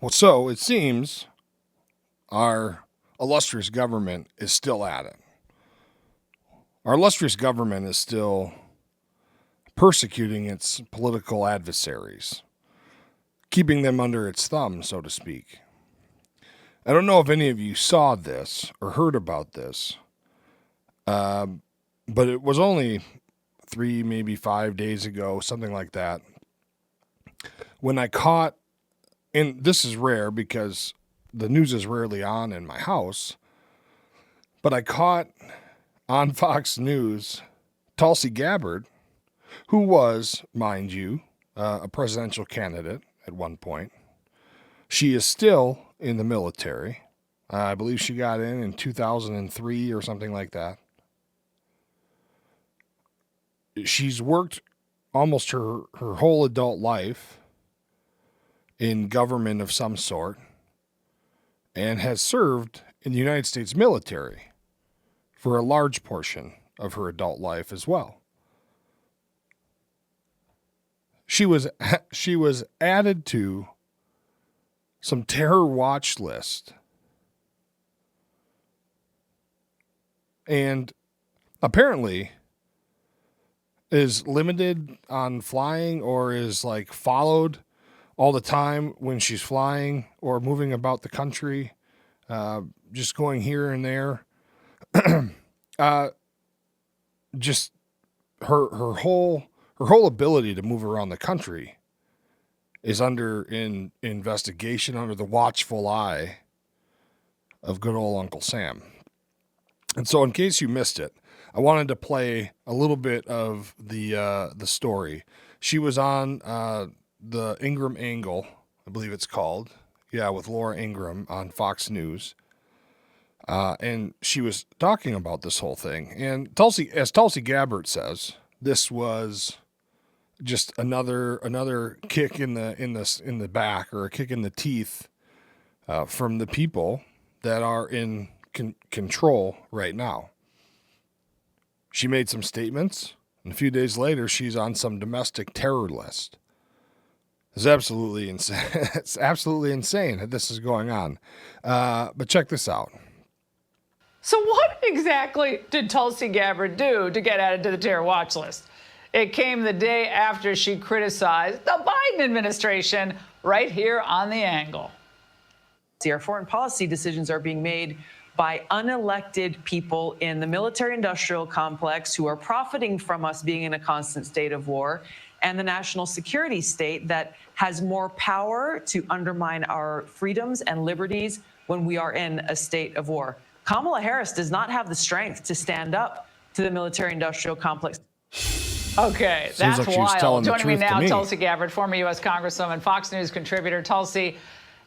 Well, so it seems our illustrious government is still at it. Our illustrious government is still persecuting its political adversaries, keeping them under its thumb, so to speak. I don't know if any of you saw this or heard about this, but it was only 3, maybe 5 days ago, something like that, when I caught, and this is rare because the news is rarely on in my house, but I caught on Fox News Tulsi Gabbard, who was, mind you, a presidential candidate at one point. She is still in the military. I believe she got in 2003 or something like that. She's worked almost her whole adult life in government of some sort and has served in the United States military for a large portion of her adult life as well. She was added to some terror watch list, and apparently is limited on flying, or is like followed all the time when she's flying or moving about the country, just going here and there. Just her whole ability to move around the country is under investigation, under the watchful eye of good old Uncle Sam. And so, in case you missed it, I wanted to play a little bit of the story. She was on the Ingram Angle, I believe it's called, with Laura Ingram on Fox News, and she was talking about this whole thing. And as Tulsi Gabbard says, this was just another kick in the back, or a kick in the teeth from the people that are in control right now. She made some statements, and a few days later, she's on some domestic terror list. It's absolutely insane. It's absolutely insane that this is going on. But check this out. So what exactly did Tulsi Gabbard do to get added to the terror watch list? It came the day after she criticized the Biden administration right here on The Angle. Our foreign policy decisions are being made by unelected people in the military-industrial complex who are profiting from us being in a constant state of war, and the national security state that has more power to undermine our freedoms and liberties when we are in a state of war. Kamala Harris does not have the strength to stand up to the military-industrial complex. Okay, that's like wild. Joining me now, Tulsi Gabbard, former U.S. Congresswoman, Fox News contributor. Tulsi,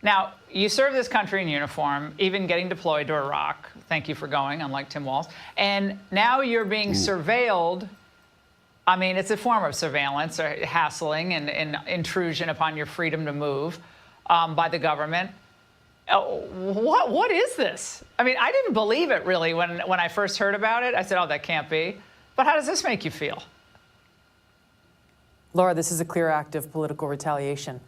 now, you serve this country in uniform, even getting deployed to Iraq. Thank you for going, unlike Tim Walz. And now you're being surveilled. I mean, it's a form of surveillance or hassling and intrusion upon your freedom to move by the government. What is this? I mean, I didn't believe it, really, when I first heard about it. I said, oh, that can't be. But how does this make you feel? Laura, this is a clear act of political retaliation.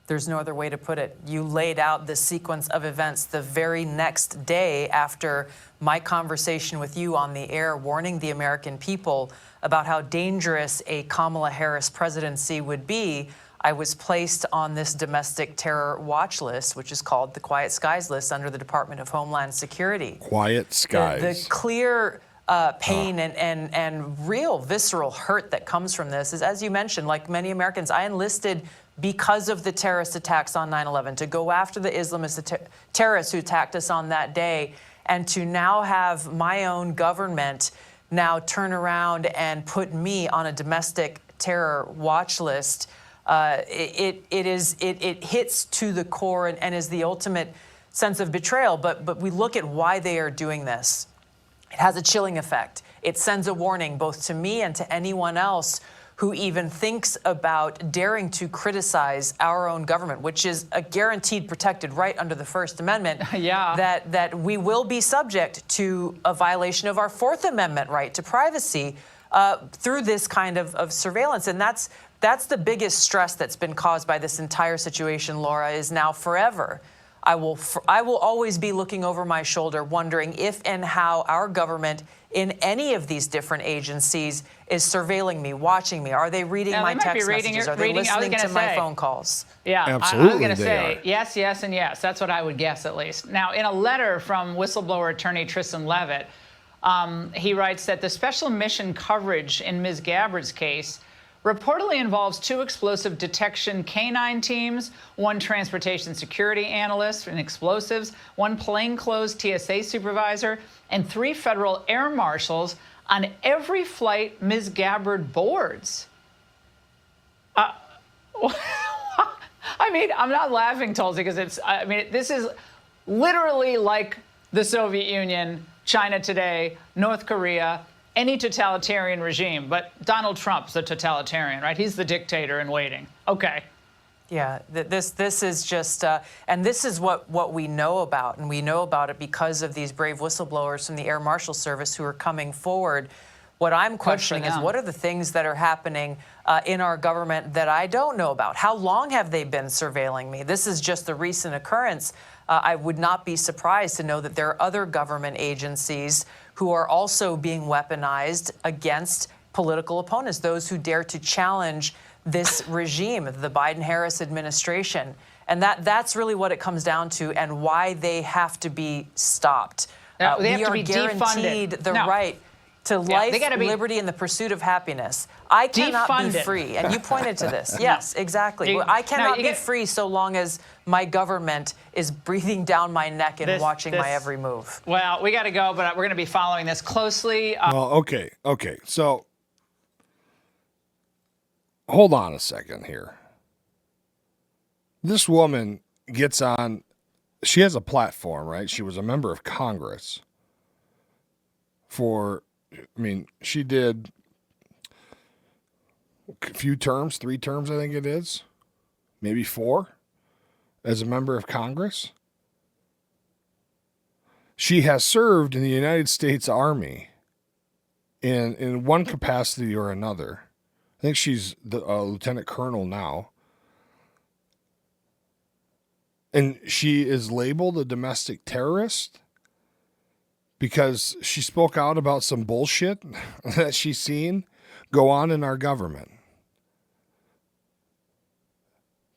There's no other way to put it. You laid out the sequence of events the very next day after my conversation with you on the air, warning the American people about how dangerous a Kamala Harris presidency would be. I was placed on this domestic terror watch list, which is called the Quiet Skies list under the Department of Homeland Security. Quiet Skies. The clear pain and real visceral hurt that comes from this is, as you mentioned, like many Americans, I enlisted because of the terrorist attacks on 9/11, to go after the Islamist terrorists who attacked us on that day, and to now have my own government now turn around and put me on a domestic terror watch list. It hits to the core and is the ultimate sense of betrayal. But we look at why they are doing this. It has a chilling effect. It sends a warning both to me and to anyone else who even thinks about daring to criticize our own government, which is a guaranteed protected right under the First Amendment, that we will be subject to a violation of our Fourth Amendment right to privacy through this kind of surveillance. And that's the biggest stress that's been caused by this entire situation, Laura, is now forever. I will always be looking over my shoulder, wondering if and how our government in any of these different agencies is surveilling me, watching me. Are they reading my text messages? Are they listening to my phone calls? Yeah, absolutely. I was going to say yes, yes, and yes. That's what I would guess, at least. Now, in a letter from whistleblower attorney Tristan Levitt, he writes that the special mission coverage in Ms. Gabbard's case reportedly involves 2 explosive detection canine teams, 1 transportation security analyst in explosives, 1 plainclothes TSA supervisor, and 3 federal air marshals on every flight Ms. Gabbard boards. I mean, I'm not laughing, Tulsi, because this is literally like the Soviet Union, China today, North Korea, any totalitarian regime. But Donald Trump's the totalitarian, right? He's the dictator in waiting. Okay. Yeah, this is just, and this is what we know about, and we know about it because of these brave whistleblowers from the Air Marshal Service who are coming forward. What I'm questioning is, what are the things that are happening in our government that I don't know about? How long have they been surveilling me? This is just a recent occurrence. I would not be surprised to know that there are other government agencies who are also being weaponized against political opponents, those who dare to challenge this regime, the Biden-Harris administration. And that's really what it comes down to, and why they have to be stopped. They have to be guaranteed defunded. the right to life, be liberty, and the pursuit of happiness. I cannot be free, and you pointed to this. Yes, exactly. I cannot be free so long as my government is breathing down my neck and watching my every move. Well, we got to go, but we're going to be following this closely. Well, okay. So hold on a second here. This woman gets on, she has a platform, right? She was a member of Congress she did a few terms, 3 terms, I think it is, maybe 4, as a member of Congress. She has served in the United States Army in one capacity or another. I think she's a lieutenant colonel now. And she is labeled a domestic terrorist because she spoke out about some bullshit that she's seen go on in our government.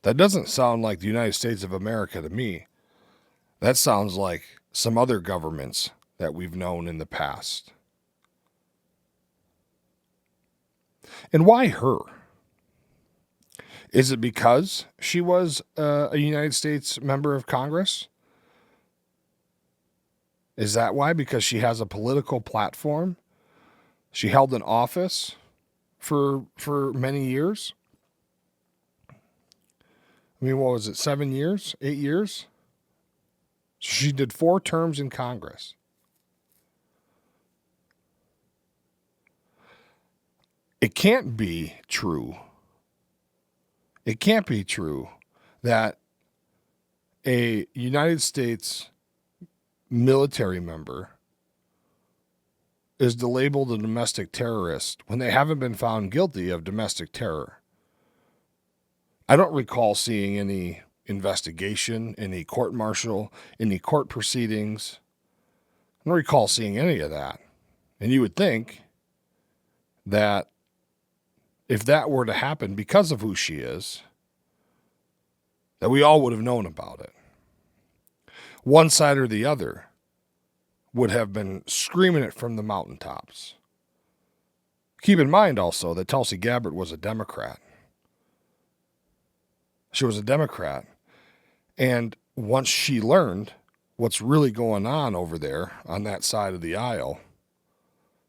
That doesn't sound like the United States of America to me. That sounds like some other governments that we've known in the past. And why her? Is it because she was a United States member of Congress? Is that why? Because she has a political platform? She held an office for many years? I mean, what was it, 7 years, 8 years? She did 4 terms in Congress. It can't be true. It can't be true that a United States military member is labeled a domestic terrorist when they haven't been found guilty of domestic terror. I don't recall seeing any investigation, any court-martial, any court proceedings. I don't recall seeing any of that. And you would think that if that were to happen because of who she is, that we all would have known about it. One side or the other would have been screaming it from the mountaintops. Keep in mind also that Tulsi Gabbard was a Democrat. She was a Democrat. And once she learned what's really going on over there on that side of the aisle,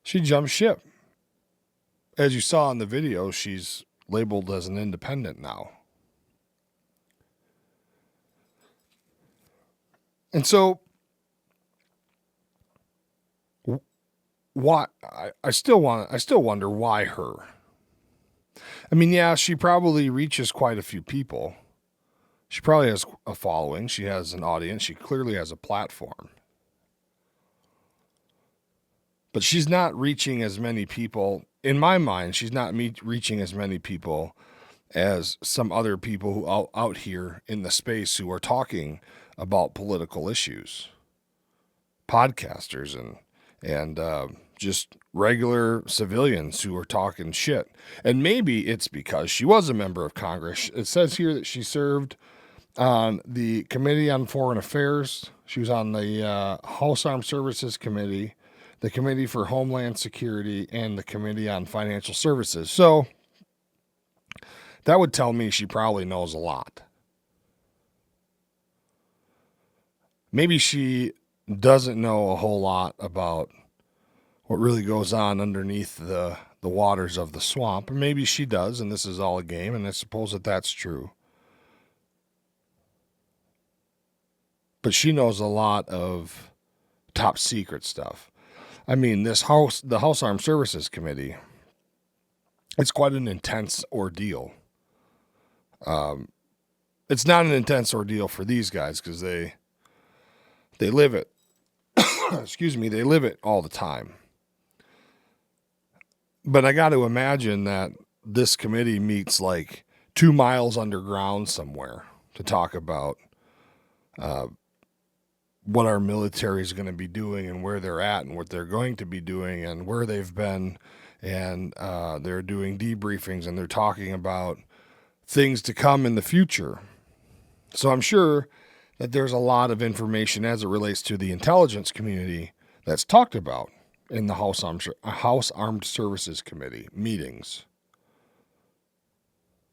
she jumped ship. As you saw in the video, she's labeled as an independent now. And so, why? I still wonder why her. I mean, yeah, she probably reaches quite a few people. She probably has a following. She has an audience. She clearly has a platform. But she's not reaching as many people. In my mind, she's not reaching as many people as some other people who out here in the space who are talking about political issues, podcasters and just regular civilians who are talking shit. And maybe it's because she was a member of Congress. It says here that she served on the Committee on Foreign Affairs. She was on the House Armed Services Committee, the Committee for Homeland Security, and the Committee on Financial Services. So that would tell me she probably knows a lot. Maybe she doesn't know a whole lot about what really goes on underneath the waters of the swamp. Or maybe she does, and this is all a game, and I suppose that that's true. But she knows a lot of top secret stuff. I mean, the House Armed Services Committee, it's quite an intense ordeal. It's not an intense ordeal for these guys because they live it. Excuse me, they live it all the time. But I got to imagine that this committee meets like 2 miles underground somewhere to talk about what our military is going to be doing and where they're at and what they're going to be doing and where they've been. And they're doing debriefings and they're talking about things to come in the future. So I'm sure that there's a lot of information as it relates to the intelligence community that's talked about in the House Armed Services Committee meetings.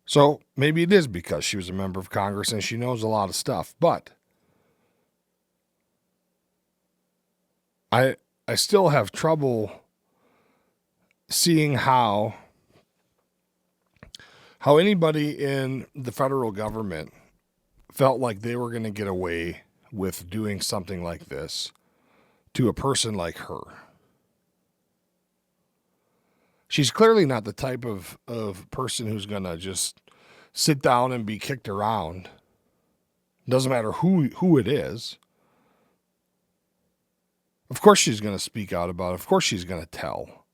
So maybe it is because she was a member of Congress and she knows a lot of stuff. But I still have trouble seeing how anybody in the federal government felt like they were going to get away with doing something like this to a person like her. She's clearly not the type of person who's going to just sit down and be kicked around. Doesn't matter who it is. Of course she's going to speak out about it. Of course she's going to tell.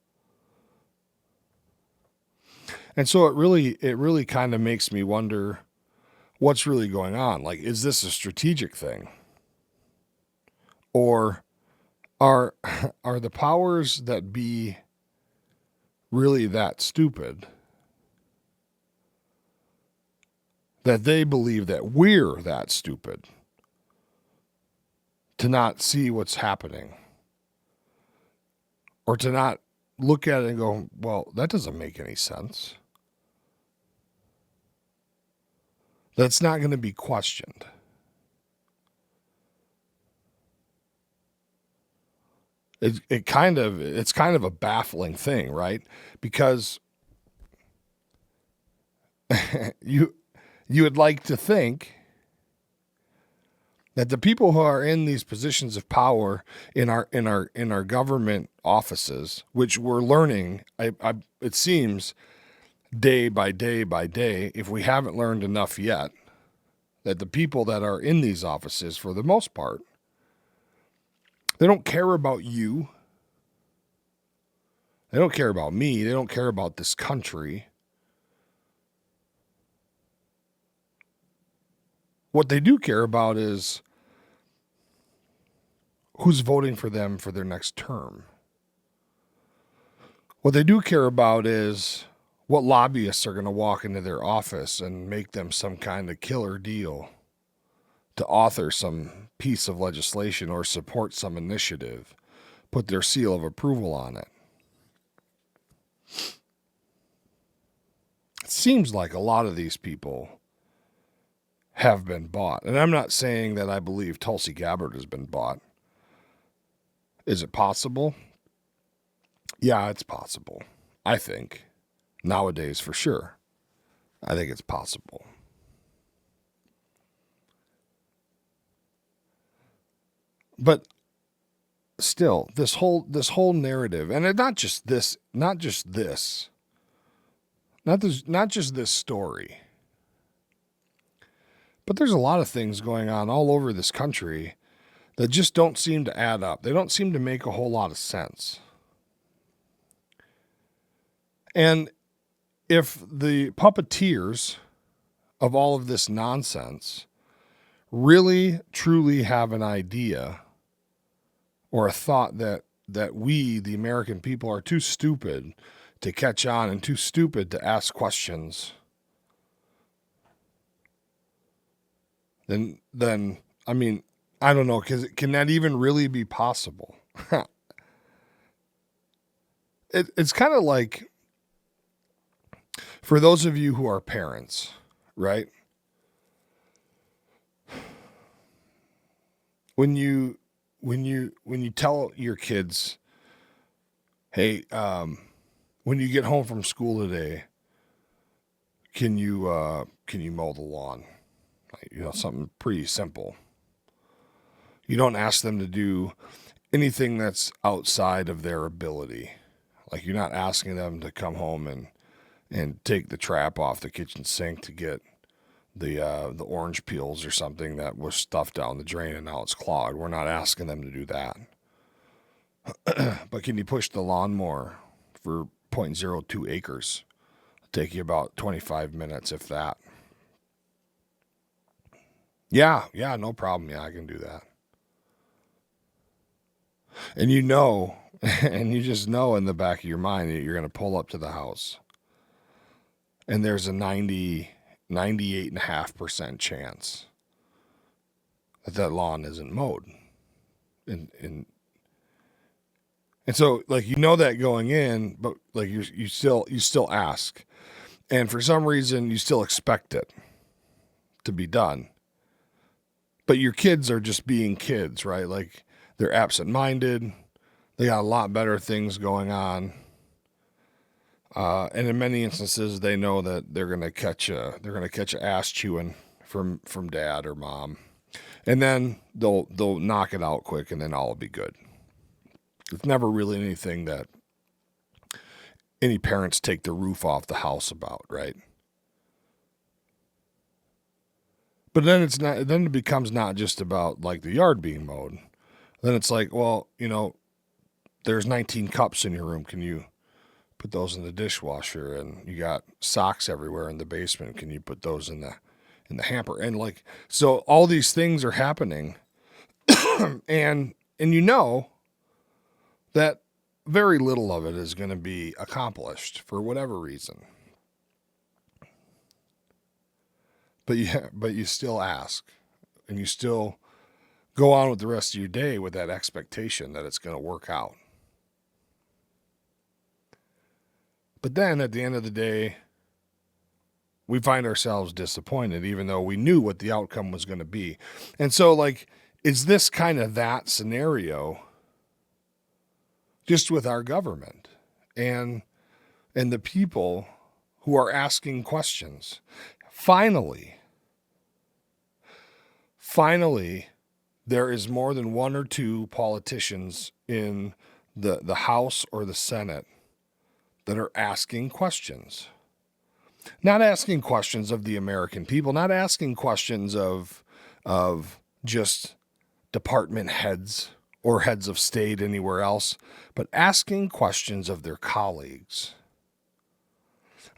And so it really kind of makes me wonder what's really going on. Like, is this a strategic thing? Or are the powers that be really that stupid that they believe that we're that stupid to not see what's happening? Or to not look at it and go, well, that doesn't make any sense. That's not going to be questioned. It's kind of a baffling thing, right? Because you would like to think that the people who are in these positions of power in our government offices, which we're learning, it seems day by day by day, if we haven't learned enough yet, that the people that are in these offices, for the most part, they don't care about you. They don't care about me. They don't care about this country. What they do care about is who's voting for them for their next term. What they do care about is what lobbyists are going to walk into their office and make them some kind of killer deal to author some piece of legislation or support some initiative, put their seal of approval on it. It seems like a lot of these people have been bought. And I'm not saying that I believe Tulsi Gabbard has been bought. Is it possible? Yeah, it's possible. I think. Nowadays, for sure. I think it's possible. But still, this whole narrative, and not just this story, but there's a lot of things going on all over this country that just don't seem to add up. They don't seem to make a whole lot of sense. And if the puppeteers of all of this nonsense really, truly have an idea or a thought that we, the American people, are too stupid to catch on and too stupid to ask questions, then I mean, I don't know, can that even really be possible? It's kind of like, for those of you who are parents, right? When you tell your kids, hey, when you get home from school today, can you mow the lawn? Something pretty simple. You don't ask them to do anything that's outside of their ability. Like, you're not asking them to come home and take the trap off the kitchen sink to get the orange peels or something that was stuffed down the drain and now it's clogged. We're not asking them to do that. But can you push the lawnmower for 0.02 acres? It'll take you about 25 minutes, if that. Yeah, no problem. Yeah, I can do that. And and you just know in the back of your mind that you're going to pull up to the house and there's a 98.5% chance that lawn isn't mowed. And so, like, that going in, but like you still ask. And for some reason you still expect it to be done. But your kids are just being kids, right? Like, they're absent-minded. They got a lot better things going on. And in many instances, they know that they're gonna catch a ass chewing from dad or mom, and then they'll knock it out quick, and then all will be good. It's never really anything that any parents take the roof off the house about, right? But then it's not. Then it becomes not just about like the yard being mowed. Then it's like, well, there's 19 cups in your room. Can you put those in the dishwasher? And you got socks everywhere in the basement. Can you put those in the hamper? And like, so all these things are happening, and that very little of it is going to be accomplished for whatever reason. But you still ask, and you still go on with the rest of your day with that expectation that it's going to work out. But then at the end of the day, we find ourselves disappointed, even though we knew what the outcome was going to be. And so, like, is this kind of that scenario just with our government and the people who are asking questions? Finally, there is more than one or two politicians in the House or the Senate that are asking questions. Not asking questions of the American people, not asking questions of just department heads or heads of state anywhere else, but asking questions of their colleagues.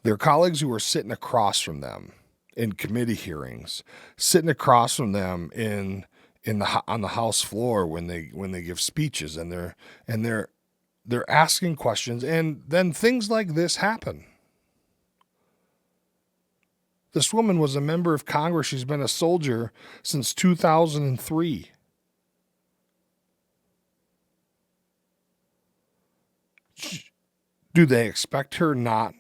Their colleagues who are sitting across from them in committee hearings, sitting across from them on the House floor when they give speeches, and they're asking questions, and then things like this happen. This woman was a member of Congress. She's been a soldier since 2003. Do they expect her not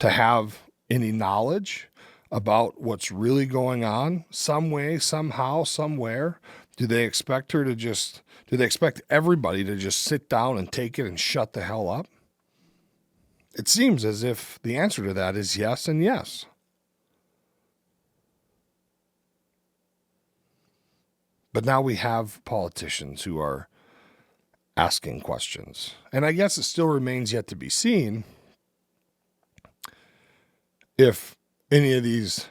to have any knowledge about what's really going on some way, somehow, somewhere? Do they expect everybody to just sit down and take it and shut the hell up? It seems as if the answer to that is yes and yes. But now we have politicians who are asking questions. And I guess it still remains yet to be seen if any of these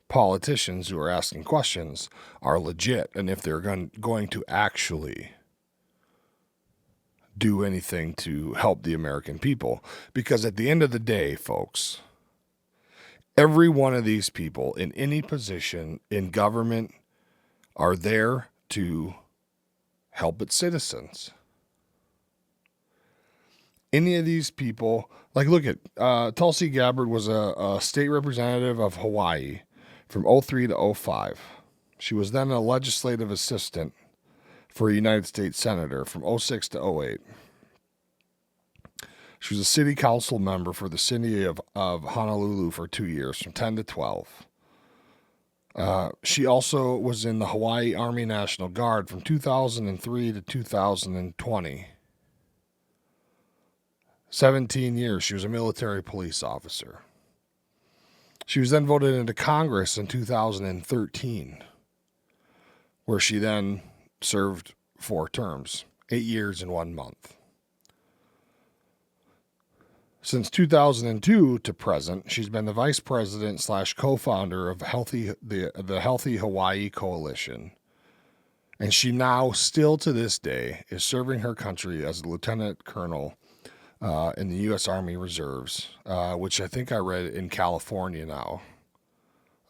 politicians who are asking questions are legit and if they're going to actually do anything to help the American people. Because at the end of the day, folks, every one of these people in any position in government are there to help its citizens. Any of these people, like look at Tulsi Gabbard was a state representative of Hawaii from 03 to 05. She was then a legislative assistant for a United States senator from 06 to 08. She was a city council member for the city of Honolulu for 2 years, from 10 to 12. She also was in the Hawaii Army National Guard from 2003 to 2020. 17 years, she was a military police officer. She was then voted into Congress in 2013, where she then served 4 terms, 8 years and 1 month. Since 2002 to present, she's been the vice president / co-founder of the Healthy Hawaii Coalition. And she now, still to this day, is serving her country as a lieutenant colonel in the U.S. Army Reserves, which I think I read in California now.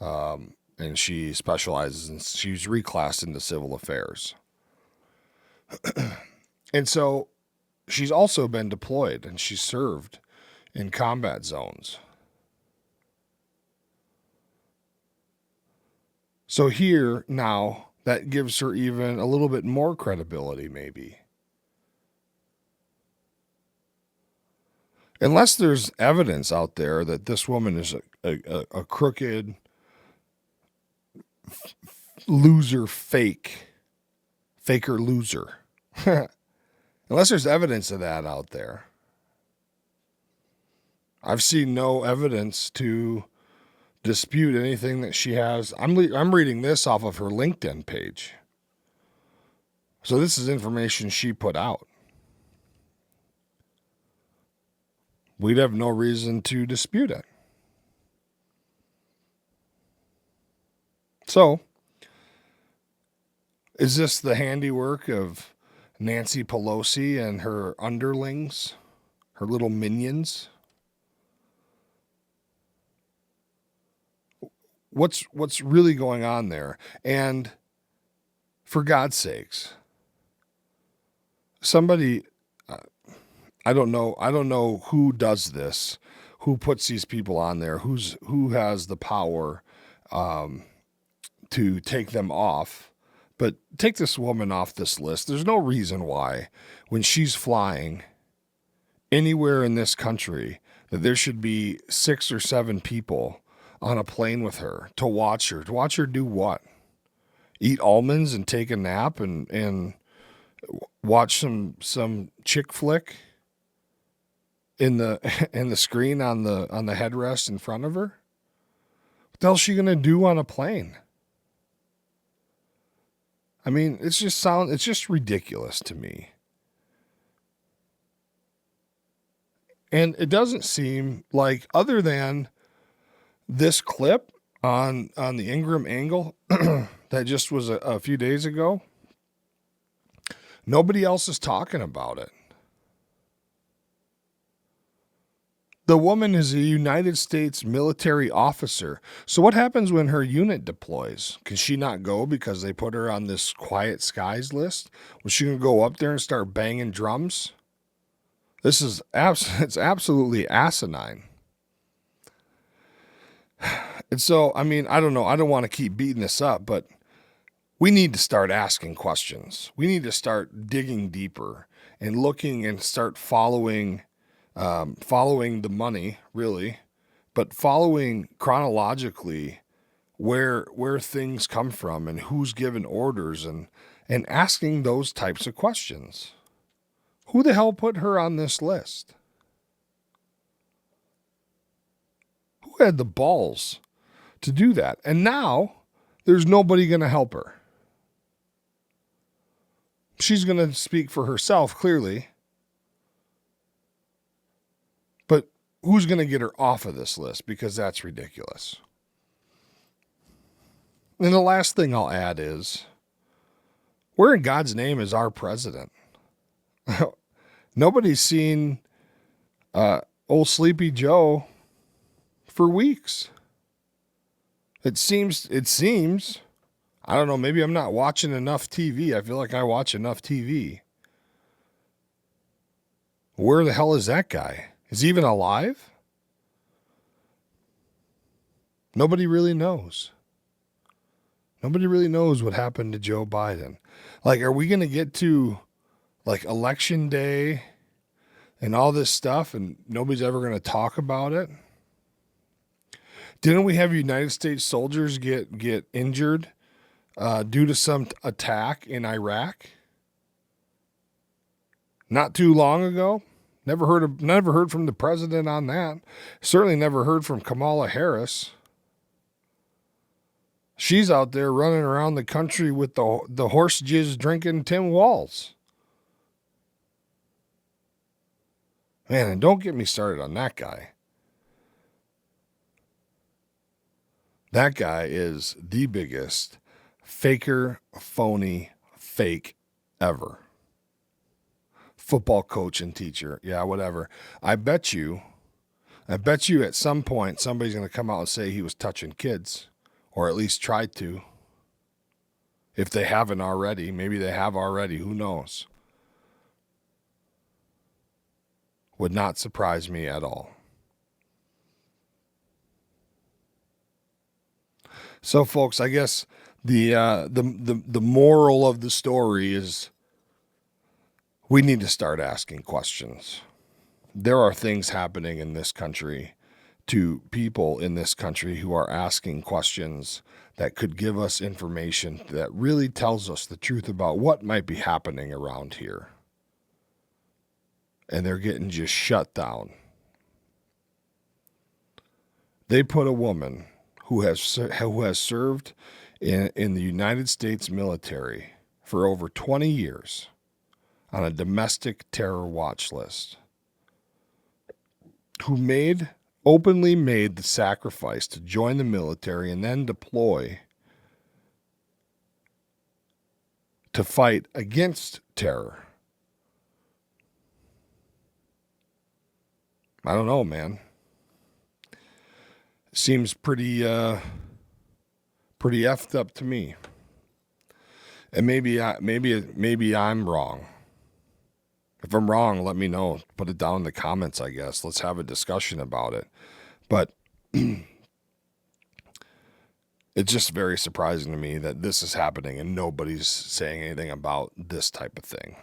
And she specializes in, she's reclassed into civil affairs. And so she's also been deployed and she's served in combat zones. So here now, that gives her even a little bit more credibility, maybe. Unless there's evidence out there that this woman is a crooked, loser, faker loser. Unless there's evidence of that out there. I've seen no evidence to dispute anything that she has. I'm reading this off of her LinkedIn page. So this is information she put out. We'd have no reason to dispute it. So, is this the handiwork of Nancy Pelosi and her underlings, her little minions? What's really going on there? And for God's sakes, somebody, I don't know who does this, who puts these people on there, who has the power to take them off. But take this woman off this list. There's no reason why, when she's flying anywhere in this country, that there should be 6 or 7 people on a plane with her to watch her. To watch her do what? Eat almonds and take a nap and watch some chick flick in the screen on the headrest in front of her? What the hell's she gonna do on a plane? I mean, it's just ridiculous to me. And it doesn't seem like, other than this clip on the Ingram angle that just was a few days ago, nobody else is talking about it. The woman is a United States military officer. So what happens when her unit deploys? Can she not go because they put her on this quiet skies list? Was she going to go up there and start banging drums? This is it's absolutely asinine. And so, I mean, I don't know. I don't want to keep beating this up, but we need to start asking questions. We need to start digging deeper and looking and start following the money, really, but following chronologically where things come from and who's given orders, and asking those types of questions. Who the hell put her on this list? Who had the balls to do that? And now there's nobody going to help her. She's going to speak for herself, clearly. But who's going to get her off of this list? Because that's ridiculous. And the last thing I'll add is, where in God's name is our president? Nobody's seen old Sleepy Joe for weeks. It seems, I don't know, maybe I'm not watching enough TV. I feel like I watch enough TV. Where the hell is that guy? Is he even alive? Nobody really knows. Nobody really knows what happened to Joe Biden. Like, are we going to get to, like, election day and all this stuff and nobody's ever going to talk about it? Didn't we have United States soldiers get injured due to some attack in Iraq? Not too long ago. Never heard from the president on that. Certainly never heard from Kamala Harris. She's out there running around the country with the horse jizz drinking Tim Walz. Man, and don't get me started on that guy. That guy is the biggest faker, phony, fake ever. Football coach and teacher. Yeah, whatever. I bet you at some point somebody's going to come out and say he was touching kids, or at least tried to. If they haven't already, maybe they have already, who knows? Would not surprise me at all. So, folks, I guess the moral of the story is we need to start asking questions. There are things happening in this country to people in this country who are asking questions that could give us information that really tells us the truth about what might be happening around here. And they're getting just shut down. They put a woman who has served in the United States military for over 20 years on a domestic terror watch list, who openly made the sacrifice to join the military and then deploy to fight against terror. I don't know, man. Seems pretty effed up to me. And maybe I'm wrong. If I'm wrong, let me know. Put it down in the comments, I guess. Let's have a discussion about it. But it's just very surprising to me that this is happening and nobody's saying anything about this type of thing.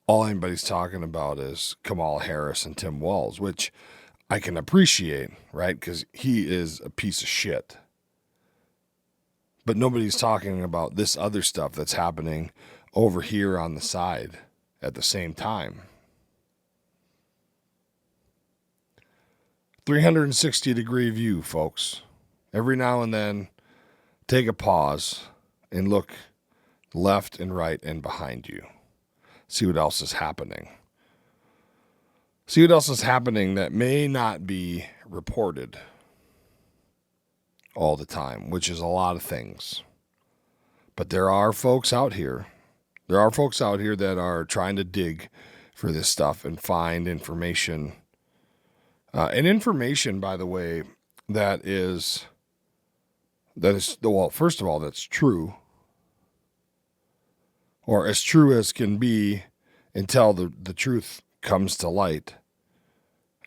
All anybody's talking about is Kamala Harris and Tim Walz, which I can appreciate, right? Because he is a piece of shit. But nobody's talking about this other stuff that's happening over here on the side at the same time. 360-degree view, folks. Every now and then, take a pause and look left and right and behind you. See what else is happening. See what else is happening that may not be reported all the time, which is a lot of things. But there are folks out here. There are folks out here that are trying to dig for this stuff and find information. And information, by the way, that is, well, first of all, that's true. Or as true as can be until the truth comes to light.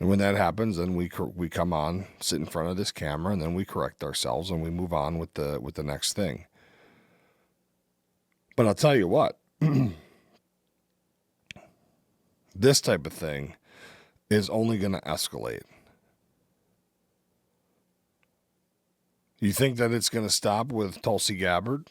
And when that happens, then we come on, sit in front of this camera, and then we correct ourselves and we move on with the next thing. But I'll tell you what, this type of thing is only going to escalate. You think that it's going to stop with Tulsi Gabbard?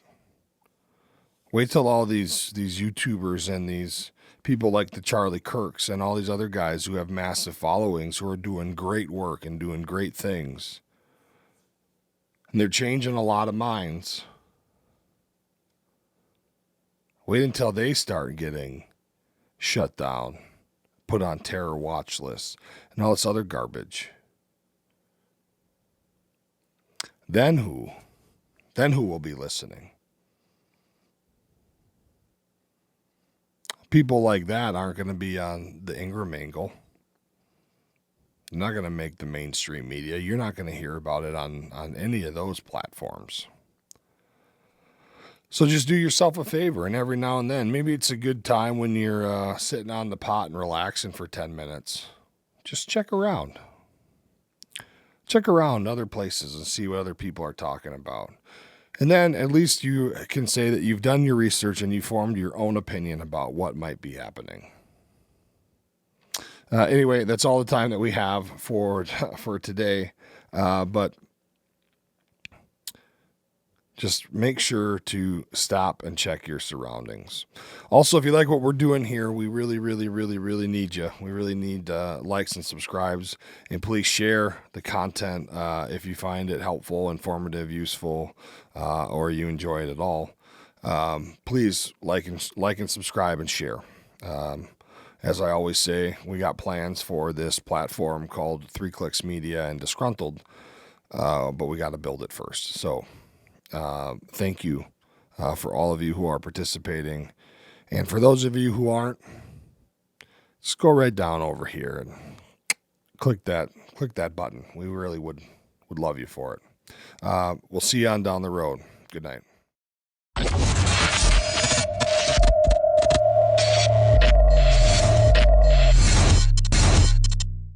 Wait till all these YouTubers and these people like the Charlie Kirks and all these other guys who have massive followings who are doing great work and doing great things. And they're changing a lot of minds. Wait until they start getting shut down, put on terror watch lists, and all this other garbage. Then who? Then who will be listening? people like that aren't going to be on the Ingram angle. They're not going to make the mainstream media. You're not going to hear about it on any of those platforms. So just do yourself a favor, and every now and then, maybe it's a good time when you're sitting on the pot and relaxing for 10 minutes. Just check around. Check around other places and see what other people are talking about. And then at least you can say that you've done your research and you formed your own opinion about what might be happening. Anyway, that's all the time that we have for today. But just make sure to stop and check your surroundings. Also, if you like what we're doing here, we really, really, really, really need you. We really need likes and subscribes. And please share the content if you find it helpful, informative, useful, or you enjoy it at all. Please like and subscribe and share. As I always say, we got plans for this platform called 3 Clicks Media and Disgruntled, but we got to build it first. So thank you for all of you who are participating. And for those of you who aren't, just go right down over here and click that button. We really would love you for it. We'll see you on down the road. Good night.